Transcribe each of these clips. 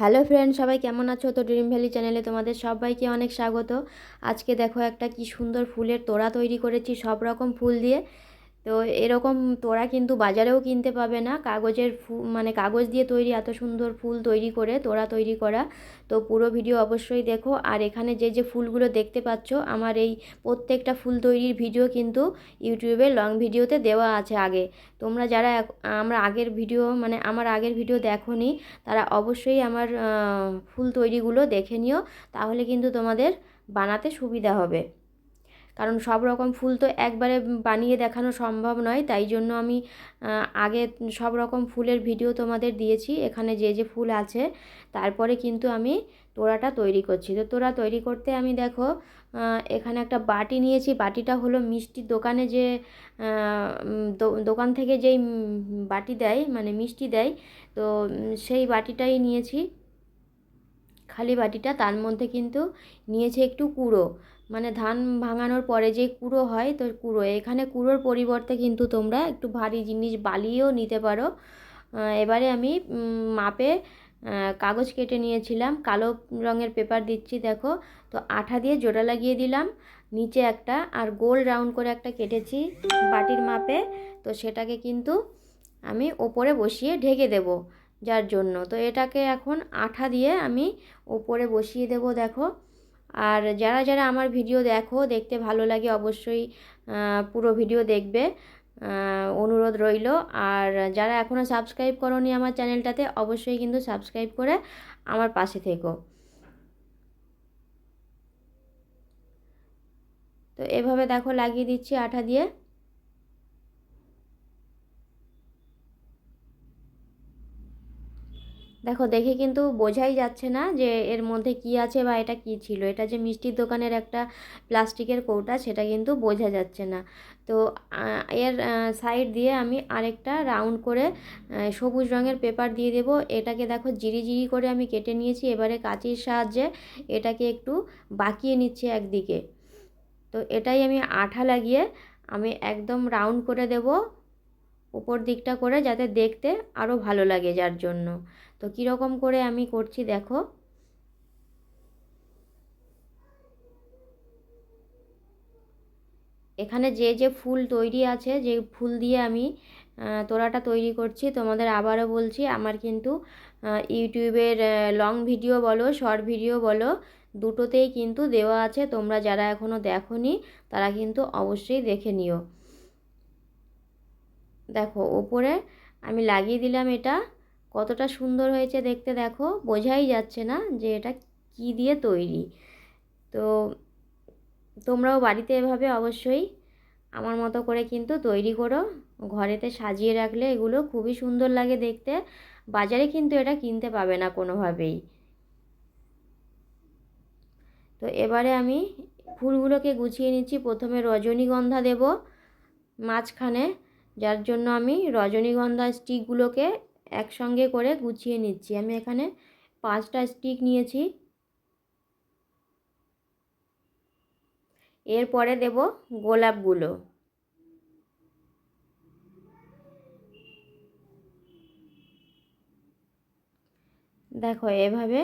Hello friend, সবাই কেমন আছো? তো ড্রিম ভ্যালি চ্যানেলে তোমাদের সবাইকে অনেক স্বাগত। আজকে দেখো একটা কি সুন্দর ফুলের তোড়া তৈরি করেছি সব রকম ফুল দিয়ে। তো এরকম তোড়া কিন্তু বাজারেও কিনতে পাবে না, কাগজের মানে কাগজ দিয়ে তৈরি এত সুন্দর ফুল তৈরি করে তোড়া তৈরি করা। তো পুরো ভিডিও অবশ্যই দেখো। আর এখানে যে যে ফুলগুলো দেখতে পাচ্ছ, আমার এই প্রত্যেকটা ফুল তৈরির ভিডিও কিন্তু ইউটিউবে লং ভিডিওতে দেওয়া আছে আগে। তোমরা যারা আমার আগের ভিডিও দেখোনি, তারা অবশ্যই আমার ফুল তৈরিগুলো দেখে নিও, তাহলে কিন্তু তোমাদের বানাতে সুবিধা হবে। কারণ সব রকম ফুল তো একবারে বানিয়ে দেখানো সম্ভব নয়, তাই জন্য আমি আগে সব রকম ফুলের ভিডিও তোমাদের দিয়েছি এখানে যে যে ফুল আছে। তারপরে কিন্তু আমি তোড়াটা তৈরি করছি। তো তোড়া তৈরি করতে আমি দেখো এখানে একটা বাটি নিয়েছি। বাটিটা হলো মিষ্টির দোকানে যে দোকান থেকে যেই বাটি দেয়, মানে মিষ্টি দেয়, তো সেই বাটিটাই নিয়েছি, খালি বাটিটা। তার মধ্যে কিন্তু নিয়েছি একটু কুড়ো, মানে ধান ভাঙানোর পরে যে কুড়ো হয়, তো কুড়ো, এখানে কুড়োর পরিবর্তে কিন্তু তোমরা একটু ভারী জিনিস বালিও নিতে পারো। এবারে আমি মাপে কাগজ কেটে নিয়েছিলাম, কালো রঙের পেপার দিচ্ছি দেখো। তো আঠা দিয়ে জোড়া লাগিয়ে দিলাম নিচে একটা, আর গোল রাউন্ড করে একটা কেটেছি বাটির মাপে। তো সেটাকে কিন্তু আমি ওপরে বসিয়ে ঢেকে দেব, যার জন্য তো এটাকে এখন আঠা দিয়ে আমি ওপরে বসিয়ে দেব দেখো। আর যারা যারা আমার ভিডিও দেখতে ভালো লাগে, অবশ্যই পুরো ভিডিও দেখবে, অনুরোধ রইল। আর যারা এখনও সাবস্ক্রাইব করোনি আমার চ্যানেলটাতে, অবশ্যই কিন্তু সাবস্ক্রাইব করে আমার পাশে থেকো। তো এভাবে দেখো লাগিয়ে দিচ্ছি আঠা দিয়ে। দেখো, দেখে কিন্তু বোঝাই যাচ্ছে না যে এর মধ্যে কি আছে বা এটা কি ছিল। এটা যে মিষ্টির দোকানের একটা প্লাস্টিকের কৌটা, সেটা কিন্তু বোঝা যাচ্ছে না। তো এর সাইড দিয়ে আমি আরেকটা রাউন্ড করে সবুজ রঙের পেপার দিয়ে দেব। এটাকে দেখো জিরি জিরি করে আমি কেটে নিয়েছি। এবারে কাঁচির সাহায্যে এটাকে একটু বাঁকিয়ে নিচ্ছি একদিকে। তো এটাই আমি আঠা লাগিয়ে আমি একদম রাউন্ড করে দেব উপর দিকটা করে, যাতে দেখতে আরও ভালো লাগে, যার জন্য। তো কীরকম করে আমি করছি দেখো। এখানে যে যে ফুল তৈরি আছে, যে ফুল দিয়ে আমি তোড়াটা তৈরি করছি, তোমাদের আবারও বলছি, আমার কিন্তু ইউটিউবের লং ভিডিও বলো, শর্ট ভিডিও বলো, দুটোতেই কিন্তু দেওয়া আছে। তোমরা যারা এখনও দেখোনি, তারা কিন্তু অবশ্যই দেখে নিও। দেখো ওপরে আমি লাগিয়ে দিলাম এটা, কতটা সুন্দর হয়েছে দেখতে দেখো, বোঝাই যাচ্ছে না যে এটা কি দিয়ে তৈরি। তো তোমরাও বাড়িতে এভাবে অবশ্যই আমার মতো করে কিন্তু তৈরি করো। ঘরেতে সাজিয়ে রাখলে এগুলো খুবই সুন্দর লাগে দেখতে। বাজারে কিন্তু এটা কিনতে পাবে না কোনোভাবেই। তো এবারে আমি ফুলগুলোকে গুছিয়ে নিচ্ছি। প্রথমে রজনীগন্ধা দেব মাঝখানে, যার জন্য আমি রজনীগন্ধা স্টিকগুলোকে একসঙ্গে করে গুছিয়ে নিচ্ছি। আমি এখানে 5টা স্টিক নিয়েছি। এরপরে দেব গোলাপগুলো। দেখো এভাবে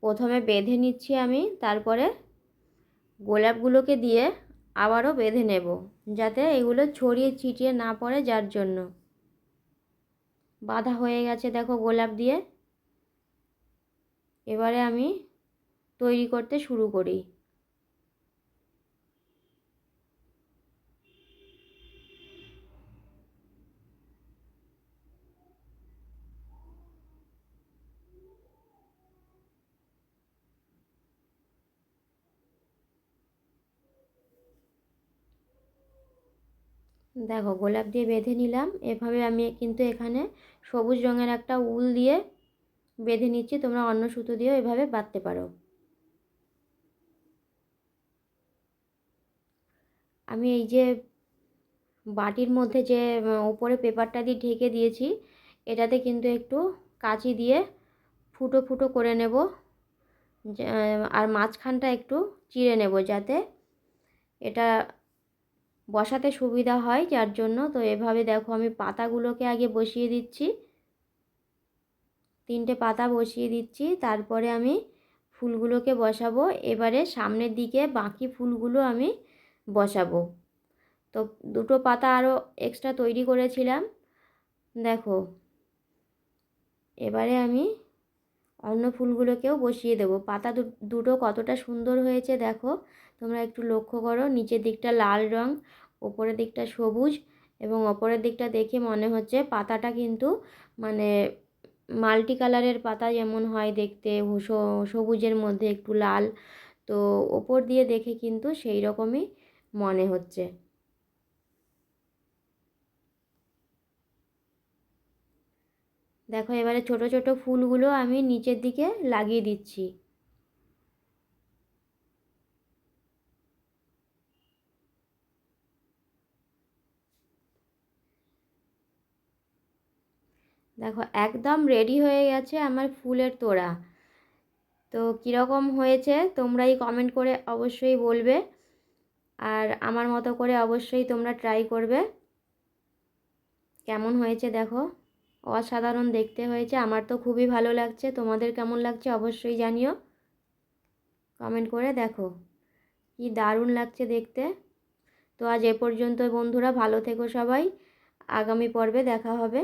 প্রথমে বেঁধে নিচ্ছি আমি, তারপরে গোলাপগুলোকে দিয়ে আবারও বেঁধে নেব, যাতে এগুলো ছড়িয়ে ছিটিয়ে না পড়ে, যার জন্য। বাঁধা হয়ে গেছে দেখো গোলাপ দিয়ে। এবারে আমি তৈরি করতে শুরু করি। দেখো গোলাপ দিয়ে বেঁধে নিলাম। এভাবে আমি কিন্তু এখানে সবুজ রঙের একটা উল দিয়ে বেঁধে নিচ্ছি। তোমরা অন্য সুতো দিয়েও এভাবে বাঁধতে পারো। আমি এই যে বাটির মধ্যে যে উপরে পেপারটা দিয়ে ঢেকে দিয়েছি, এটাতে কিন্তু একটু কাঁচি দিয়ে ফুটো ফুটো করে নেব, আর মাঝখানটা একটু চিড়ে নেব, যাতে এটা বসাতে সুবিধা হয়, যার জন্য। তো এভাবে দেখো আমি পাতাগুলোকে আগে বসিয়ে দিচ্ছি, 3টে পাতা বসিয়ে দিচ্ছি, তারপরে আমি ফুলগুলোকে বসাবো। এবারে সামনের দিকে বাকি ফুলগুলো আমি বসাবো। তো 2টো পাতা আরও এক্সট্রা তৈরি করেছিলাম, দেখো। এবারে আমি অন্য ফুলগুলোকেও বসিয়ে দেবো। পাতা দুটো কতটা সুন্দর হয়েছে দেখো, তোমরা একটু লক্ষ্য করো। নিচের দিকটা লাল রং, ওপরের দিকটা সবুজ, এবং ওপরের দিকটা দেখে মনে হচ্ছে পাতাটা কিন্তু মানে মাল্টি কালারের পাতা যেমন হয় দেখতে, সবুজের মধ্যে একটু লাল, তো ওপর দিয়ে দেখে কিন্তু সেই রকমই মনে হচ্ছে। দেখো এবারে ছোট ছোট ফুলগুলো আমি নিচের দিকে লাগিয়ে দিচ্ছি। দেখো একদম রেডি হয়ে গেছে আমার ফুলের তোড়া। তো কীরকম হয়েছে তোমরাই কমেন্ট করে অবশ্যই বলবে, আর আমার মতো করে অবশ্যই তোমরা ট্রাই করবে। কেমন হয়েছে দেখো, অসাধারণ দেখতে হয়েছে। আমার তো খুবই ভালো লাগছে, তোমাদের কেমন লাগছে অবশ্যই জানিও কমেন্ট করে। দেখো কি দারুণ লাগছে দেখতে। তো আজ এ পর্যন্ত বন্ধুরা, ভালো থেকো সবাই, আগামী পর্বে দেখা হবে।